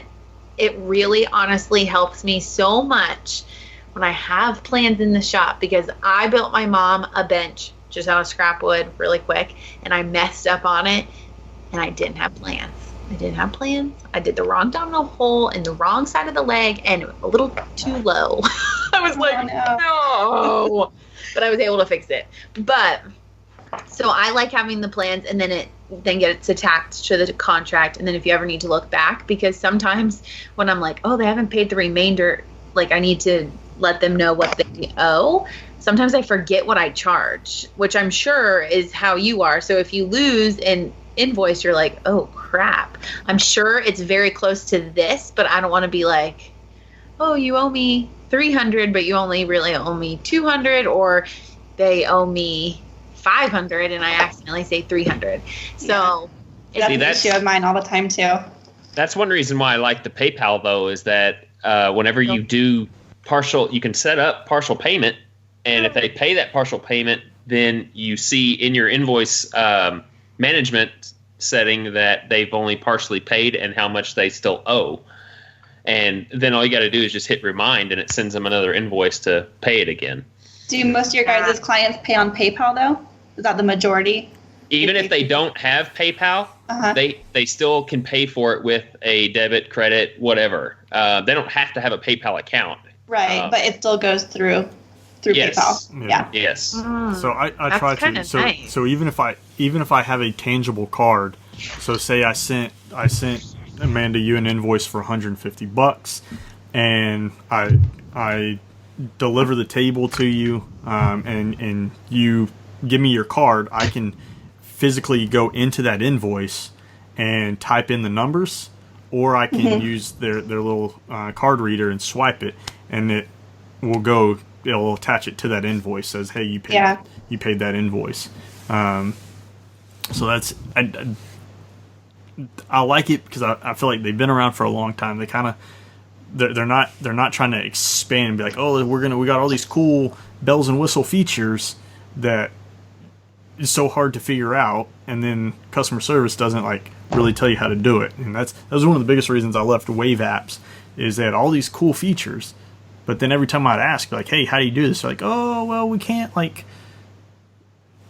it really honestly helps me so much when I have plans in the shop, because I built my mom a bench just out of scrap wood really quick, and I messed up on it, and I didn't have plans. I did the wrong domino hole in the wrong side of the leg and a little too low. I was like, no. But I was able to fix it. But so I like having the plans, and then it gets attached to the contract. And then if you ever need to look back, because sometimes when I'm like, oh, they haven't paid the remainder, like I need to let them know what they owe. Sometimes I forget what I charge, which I'm sure is how you are. So if you lose an invoice, you're like, oh crap. I'm sure it's very close to this, but I don't want to be like, oh, you owe me $300, but you only really owe me $200, or they owe me $500 and I accidentally say $300. So that's an issue of mine all the time too. That's one reason why I like the PayPal though, is that whenever you do partial, you can set up partial payment, and if they pay that partial payment, then you see in your invoice management setting that they've only partially paid and how much they still owe. And then all you got to do is just hit remind, and it sends them another invoice to pay it again. Do most of your guys' clients pay on PayPal though? Is that the majority? Even if they don't have PayPal, they still can pay for it with a debit, credit, whatever. They don't have to have a PayPal account. Right, but it still goes through yes. PayPal. Yeah. Yes. So I try to. Nice. So even if I have a tangible card, so say I sent Amanda you an invoice for $150, and I deliver the table to you, and you give me your card, I can physically go into that invoice and type in the numbers, or I can use their little card reader and swipe it, and it'll attach it to that invoice. Says, hey, you paid that invoice. So that's I like it because I feel like they've been around for a long time. They kind of they're not trying to expand and be like, oh, we got all these cool bells and whistle features that is so hard to figure out, and then customer service doesn't like really tell you how to do it. And that was one of the biggest reasons I left Wave Apps, is they had all these cool features, but then every time I'd ask like, hey, how do you do this? They're like, oh, well, we can't, like,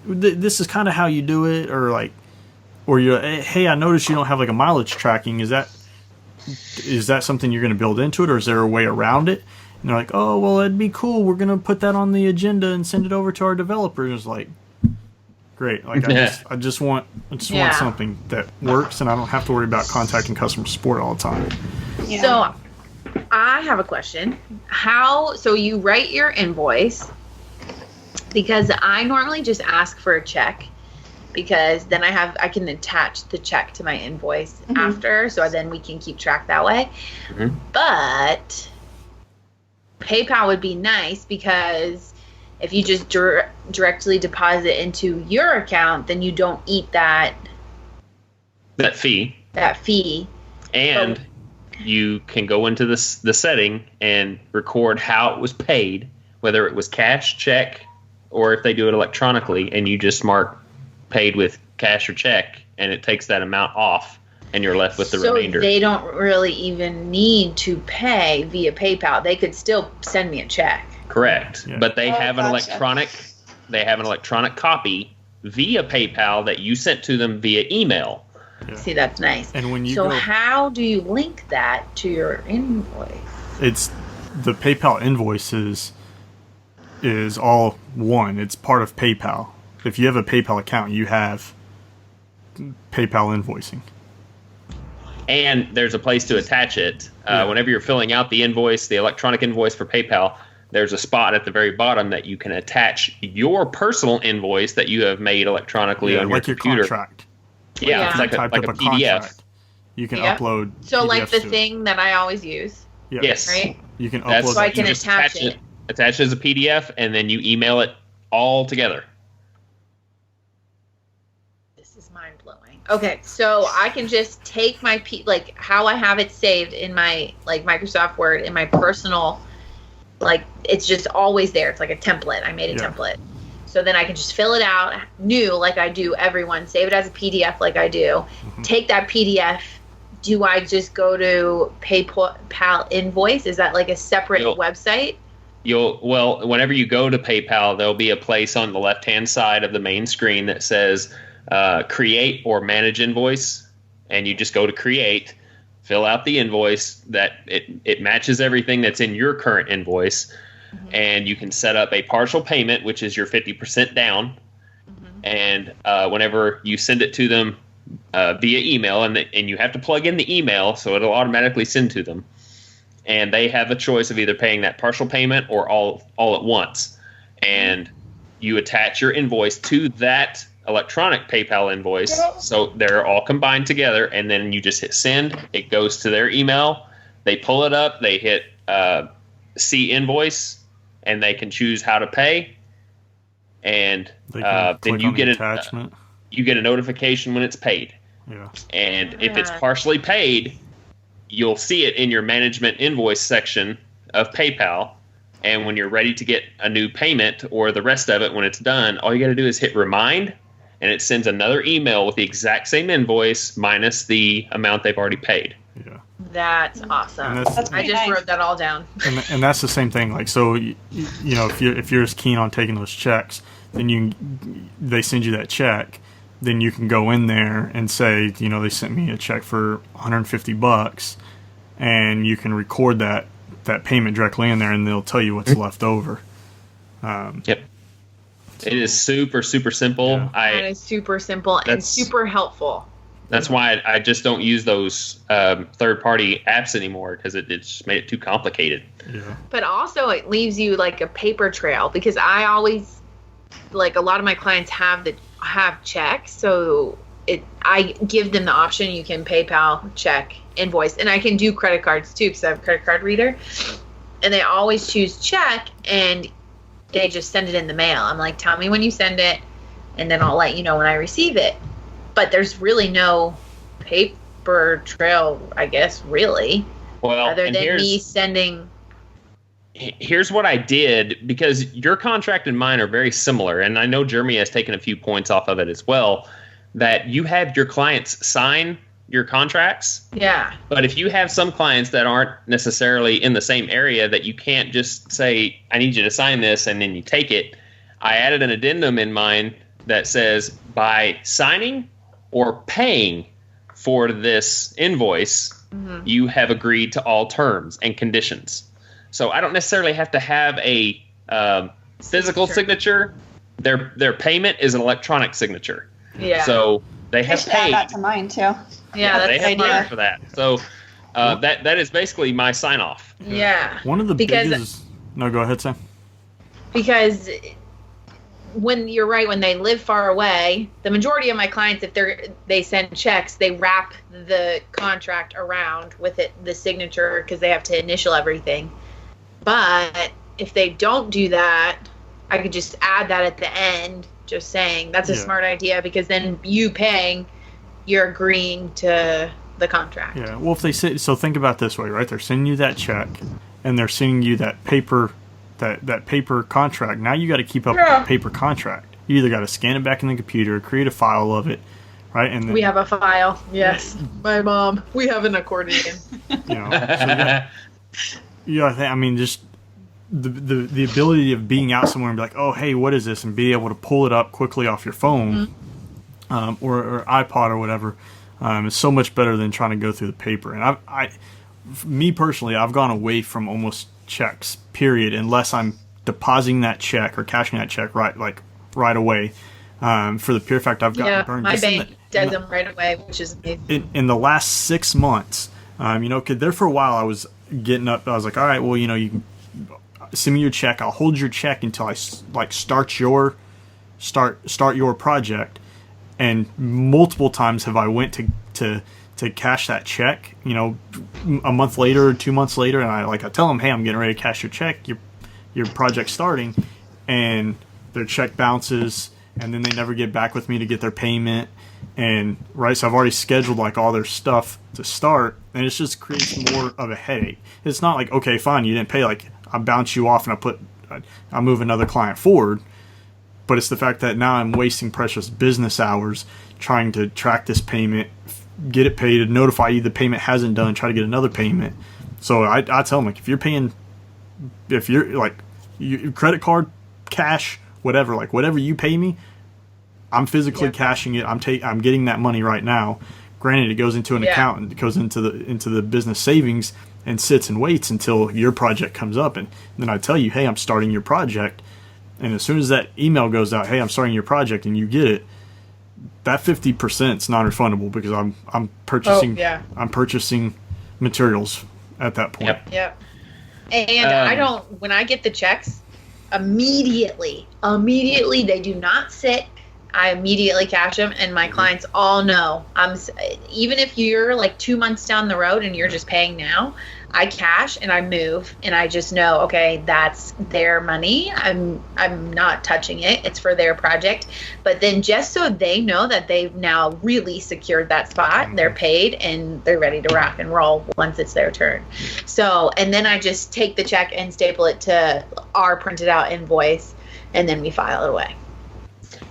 this is kind of how you do it, or like, or you, hey, I noticed you don't have like a mileage tracking. Is that something you're going to build into it, or is there a way around it? And they're like, oh, well, it'd be cool. We're going to put that on the agenda and send it over to our developers. It's like, great. Like, I just want something that works, and I don't have to worry about contacting customer support all the time. Yeah. So I have a question. So you write your invoice, because I normally just ask for a check, because then I can attach the check to my invoice after, so then we can keep track that way. But PayPal would be nice, because if you just directly deposit into your account, then you don't eat that fee. And you can go into the setting and record how it was paid, whether it was cash, check, or if they do it electronically, and you just mark paid with cash or check, and it takes that amount off, and you're left with the remainder. So they don't really even need to pay via PayPal. They could still send me a check. Correct. Yeah. But they have an electronic copy via PayPal that you sent to them via email. Yeah. See, that's nice. And when you how do you link that to your invoice? It's the PayPal invoices is all one. It's part of PayPal. If you have a PayPal account, you have PayPal invoicing. And there's a place to attach it. Whenever you're filling out the invoice, the electronic invoice for PayPal, there's a spot at the very bottom that you can attach your personal invoice that you have made electronically on your computer. Contract. Yeah, it's like a PDF. Contract. You can upload. So PDFs like the thing that I always use. Yeah. Yes. Right? You can upload. So I can attach it. Attach it as a PDF, and then you email it all together. This is mind-blowing. Okay, so I can just take my like how I have it saved in my like Microsoft Word in my personal, like it's just always there. It's like a template. I made a template. So then I can just fill it out new like I do everyone. Save it as a PDF like I do. Take that PDF. Do I just go to PayPal invoice? Is that like a separate website? whenever you go to PayPal, there'll be a place on the left-hand side of the main screen that says create or manage invoice, and you just go to create, fill out the invoice that it matches everything that's in your current invoice, and you can set up a partial payment, which is your 50% down, and whenever you send it to them via email, and you have to plug in the email, so it'll automatically send to them. And they have a choice of either paying that partial payment or all at once. And you attach your invoice to that electronic PayPal invoice. So they're all combined together. And then you just hit send. It goes to their email. They pull it up. They hit see invoice. And they can choose how to pay. And then you get attachment. You get a notification when it's paid. Yeah. And if it's partially paid, you'll see it in your management invoice section of PayPal. And when you're ready to get a new payment or the rest of it when it's done, all you got to do is hit remind, and it sends another email with the exact same invoice minus the amount they've already paid. Yeah. That's awesome. I just wrote that all down. And that's the same thing. Like, so, if you're as keen on taking those checks, then they send you that check. Then you can go in there and say, they sent me a check for $150, and you can record that payment directly in there, and they'll tell you what's left over. Yep. It is super, super simple. Yeah. It is super simple and super helpful. That's why I just don't use those third-party apps anymore, because it just made it too complicated. Yeah. But also it leaves you like a paper trail, because I always, like, a lot of my clients have checks, so I give them the option. You can PayPal, check, invoice, and I can do credit cards too, because I have a credit card reader, and they always choose check, and they just send it in the mail. I'm like, tell me when you send it, and then I'll let you know when I receive it. But there's really no paper trail, I guess, really, other than me sending. Here's what I did, because your contract and mine are very similar, and I know Jeremy has taken a few points off of it as well, that you have your clients sign your contracts. Yeah. But if you have some clients that aren't necessarily in the same area, that you can't just say, I need you to sign this, and then you take it, I added an addendum in mine that says, by signing or paying for this invoice, you have agreed to all terms and conditions. So I don't necessarily have to have a physical signature. Their payment is an electronic signature. Yeah. So they have paid. Add that to mine too. Yeah, they have paid for that. So that is basically my sign off. Yeah. One of the biggest. No, go ahead, Sam. Because when they live far away, the majority of my clients, if they send checks, they wrap the contract around with the signature, because they have to initial everything. But if they don't do that, I could just add that at the end, just saying that's a smart idea, because then you paying, you're agreeing to the contract. Yeah. Well, if they say so, think about it this way, right? They're sending you that check, and they're sending you that paper, that paper contract. Now you got to keep up with that paper contract. You either got to scan it back in the computer, create a file of it, right? And then, we have a file. Yes, my mom. We have an accordion. I mean, just the ability of being out somewhere and be like, oh, hey, what is this? And be able to pull it up quickly off your phone or iPod or whatever is so much better than trying to go through the paper. And me personally, I've gone away from almost checks, period, unless I'm depositing that check or cashing that check right away. For the pure fact I've gotten burned. My bank does them right away, which is amazing. In the last 6 months, cause there for a while I was getting up. I was like, all right, well, you can send me your check. I'll hold your check until I start your project. And multiple times have I went to cash that check, a month later or 2 months later, and I tell them, hey, I'm getting ready to cash your check. Your project's starting, and their check bounces, and then they never get back with me to get their payment. And so I've already scheduled all their stuff to start, and it just creates more of a headache. It's not like, okay, fine, you didn't pay, I bounce you off and I move another client forward. But it's the fact that now I'm wasting precious business hours trying to track this payment, get it paid, notify you the payment hasn't done, try to get another payment. So I tell them, if you're credit card, cash, whatever. Like whatever you pay me, I'm physically cashing it. I'm getting that money right now. Granted, it goes into an account and it goes into the business savings and sits and waits until your project comes up. And then I tell you, hey, I'm starting your project. And as soon as that email goes out, hey, I'm starting your project, and you get it, that 50% is non-refundable because I'm purchasing I'm purchasing materials at that point. Yep. And when I get the checks, immediately they do not sit. I immediately cash them, and my clients all know. Even if you're like 2 months down the road and you're just paying now, I cash and I move, and I just know, okay, that's their money. I'm not touching it. It's for their project. But then just so they know that they've now really secured that spot, they're paid and they're ready to rock and roll once it's their turn. So, and then I just take the check and staple it to our printed out invoice, and then we file it away.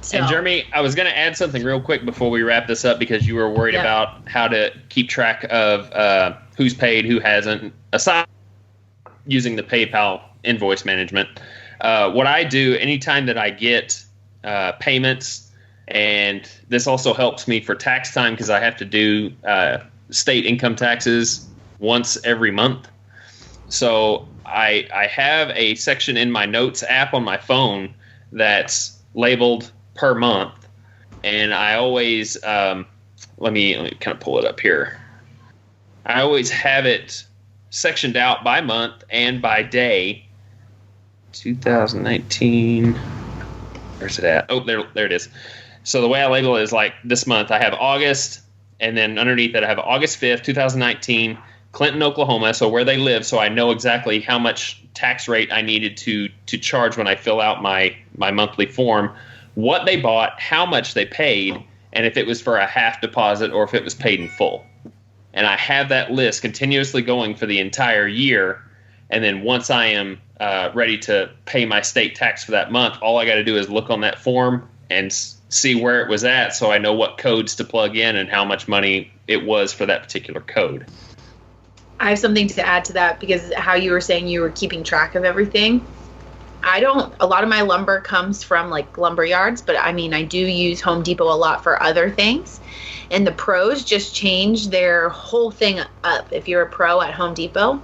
So. And Jeremy, I was going to add something real quick before we wrap this up, because you were worried about how to keep track of who's paid, who hasn't, aside using the PayPal invoice management. What I do anytime that I get payments, and this also helps me for tax time because I have to do state income taxes once every month. So I have a section in my notes app on my phone that's labeled per month, and I always let me kind of pull it up here. I always have it sectioned out by month and by day. 2019, where's it at? Oh, there it is. So the way I label it is like this month I have August, and then underneath it I have August 5th, 2019, Clinton, Oklahoma, so where they live, so I know exactly how much tax rate I needed to charge when I fill out my monthly form, what they bought, how much they paid, and if it was for a half deposit or if it was paid in full. And I have that list continuously going for the entire year, and then once I am ready to pay my state tax for that month, all I got to do is look on that form and see where it was at, so I know what codes to plug in and how much money it was for that particular code. I have something to add to that, because how you were saying you were keeping track of everything. A lot of my lumber comes from like lumber yards, but I mean, I do use Home Depot a lot for other things. And the pros just change their whole thing up. If you're a pro at Home Depot,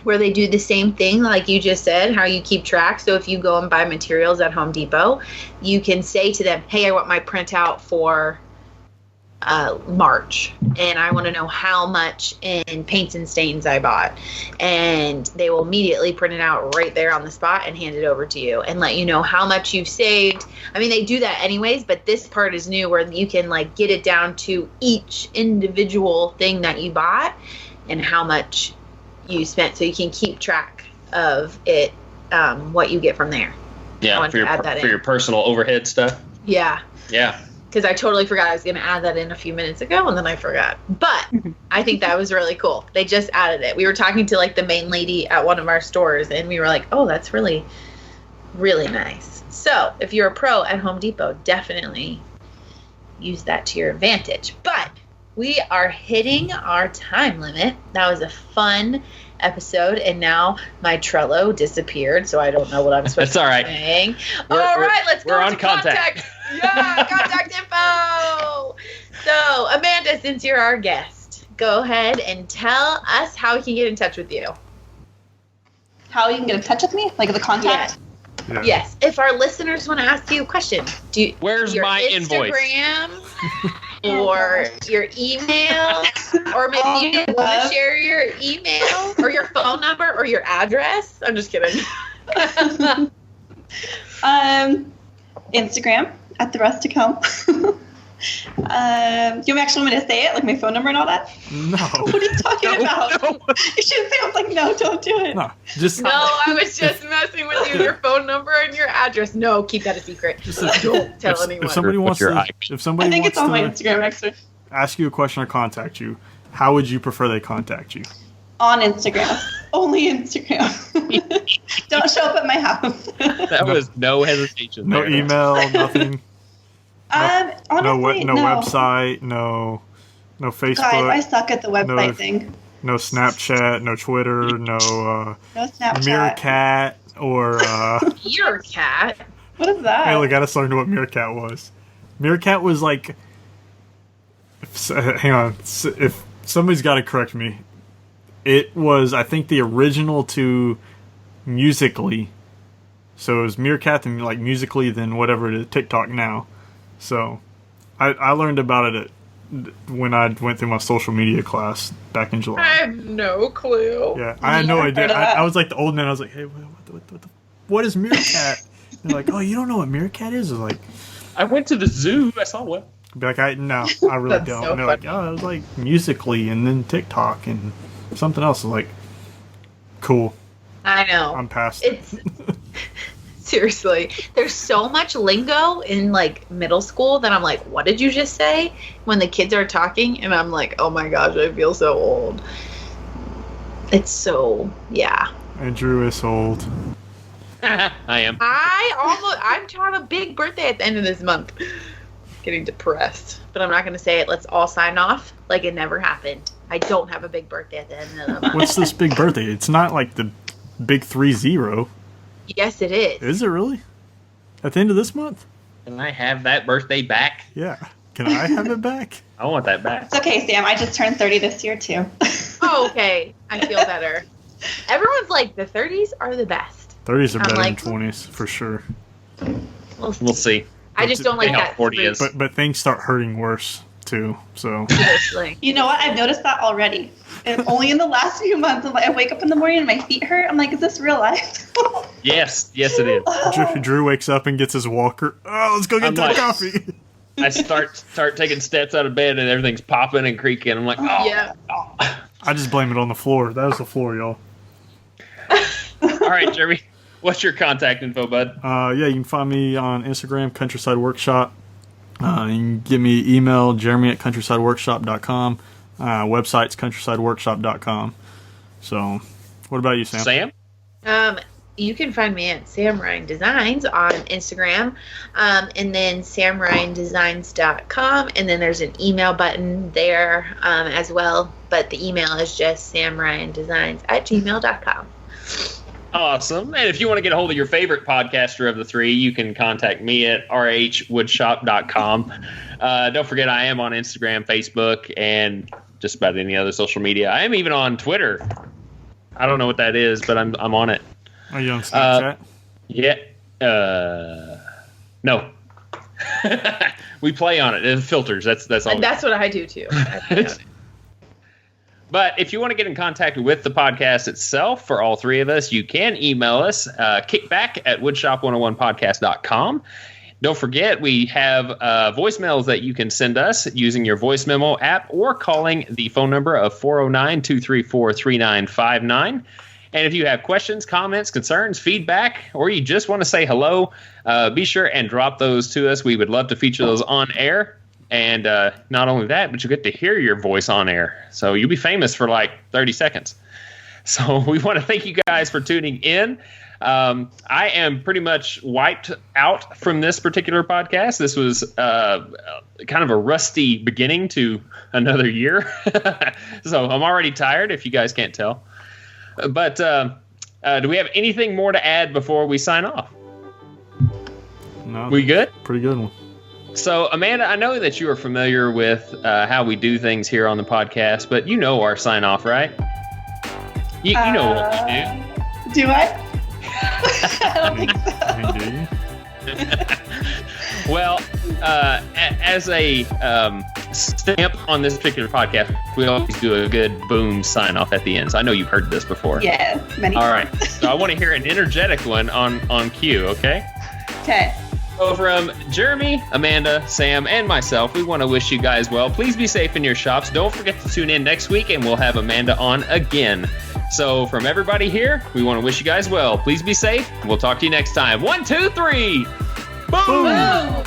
where they do the same thing, like you just said, how you keep track. So if you go and buy materials at Home Depot, you can say to them, hey, I want my printout for March, and I want to know how much in paints and stains I bought, and they will immediately print it out right there on the spot and hand it over to you and let you know how much you've saved. I mean, they do that anyways, but this part is new, where you can like get it down to each individual thing that you bought and how much you spent, so you can keep track of it, what you get from there. Yeah, for your personal overhead stuff. Yeah. Yeah. Because I totally forgot I was going to add that in a few minutes ago, and then I forgot. But I think that was really cool. They just added it. We were talking to like the main lady at one of our stores, and we were like, oh, that's really, really nice. So if you're a pro at Home Depot, definitely use that to your advantage. But we are hitting our time limit. That was a fun episode, and now my Trello disappeared, so I don't know what I'm supposed to be saying. All right, let's go to contact. Yeah, contact info. So, Amanda, since you're our guest, go ahead and tell us how we can get in touch with you. How you can get in touch with me? Like the contact? Yeah. Yes. If our listeners want to ask you a question, where's my Instagram or your email, or maybe you want to share your email or your phone number or your address? I'm just kidding. Instagram at the Rustic Home. You actually want me to say it, like my phone number and all that? No. What are you talking about? No. You should say, I was like, no, don't do it. No, I was just messing with you. Your phone number and your address. No, keep that a secret. Don't tell anyone. If somebody wants to, I think it's on my Instagram, actually. Ask you a question or contact you, how would you prefer they contact you? On Instagram. Only Instagram. Don't show up at my house. That was no hesitation. No email, nothing. Honestly, no website, no Facebook. Guys, I suck at the website thing. No Snapchat, no Twitter, no Snapchat. Meerkat. or Meerkat. What is that? Hey, look, I gotta learn what Meerkat was. Meerkat was like. Hang on, if somebody's got to correct me. It was, I think, the original to Musical.ly. So it was Meerkat and like Musical.ly, then whatever it is, TikTok now. So I learned about it when I went through my social media class back in July. I have no clue. Yeah, I had no idea. I was like the old man. I was like, hey, what is Meerkat? And they're like, oh, you don't know what Meerkat is? I was like, I went to the zoo. I saw one. Be like, I really don't. So and they're like, oh, it was like Musical.ly and then TikTok and something else. I was like, cool. I know. I'm past it's seriously. There's so much lingo in like middle school that I'm like, what did you just say? When the kids are talking, and I'm like, oh my gosh, I feel so old. It's so And Drew is old. I am. I'm to have a big birthday at the end of this month. Getting depressed, but I'm not going to say it. Let's all sign off like it never happened. I don't have a big birthday at the end of the month. What's this big birthday? It's not like the big 30. Yes, it is. Is it really? At the end of this month? Can I have that birthday back? Yeah. Can I have it back? I want that back. It's okay, Sam. I just turned 30 this year, too. Oh, okay. I feel better. Everyone's like, the 30s are the best. 30s are I'm better like, than 20s, for sure. We'll see. I just don't like that. 40 is. But things start hurting worse, too, so. Seriously. You know what? I've noticed that already. And only in the last few months, I wake up in the morning and my feet hurt. I'm like, is this real life? Yes, it is. Drew wakes up and gets his walker. Oh, let's go get that coffee. I start taking steps out of bed and everything's popping and creaking. I'm like, oh. Yeah. Oh. I just blame it on the floor. That was the floor, y'all. All right, Jeremy. What's your contact info, bud? Yeah, you can find me on Instagram, Countryside Workshop. You can give me email, jeremy@countrysideworkshop.com. Website's countrysideworkshop.com. So, what about you, Sam? You can find me at SamRyan Designs on Instagram, and then samryandesigns.com, and then there's an email button there as well, but the email is just samryandesigns@gmail.com. Awesome. And if you want to get a hold of your favorite podcaster of the three, you can contact me at rhwoodshop.com. Don't forget, I am on Instagram, Facebook, and just about any other social media. I am even on Twitter. I don't know what that is, but I'm on it. Are you on Snapchat? Yeah. No. We play on it. It filters. That's all. And that's what I do too. But if you want to get in contact with the podcast itself, for all three of us, you can email us, kickback@woodshop101podcast.com. Don't forget, we have voicemails that you can send us using your voice memo app or calling the phone number of 409-234-3959. And if you have questions, comments, concerns, feedback, or you just want to say hello, be sure and drop those to us. We would love to feature those on air. And not only that, but you get to hear your voice on air. So you'll be famous for like 30 seconds. So we want to thank you guys for tuning in. I am pretty much wiped out from this particular podcast. This was kind of a rusty beginning to another year. So I'm already tired, if you guys can't tell. But do we have anything more to add before we sign off? No. We good? Pretty good one. So, Amanda, I know that you are familiar with how we do things here on the podcast, but you know our sign-off, right? You know what we do. Do I? I don't think so. Do you? Well, as a stamp on this particular podcast, we always do a good boom sign-off at the end. So I know you've heard this before. Yes, many All times. right. So I want to hear an energetic one on cue, okay? Okay. So from Jeremy, Amanda, Sam, and myself, we want to wish you guys well. Please be safe in your shops. Don't forget to tune in next week, and we'll have Amanda on again. So from everybody here, we want to wish you guys well. Please be safe. We'll talk to you next time. 1, 2, 3. Boom! Boom!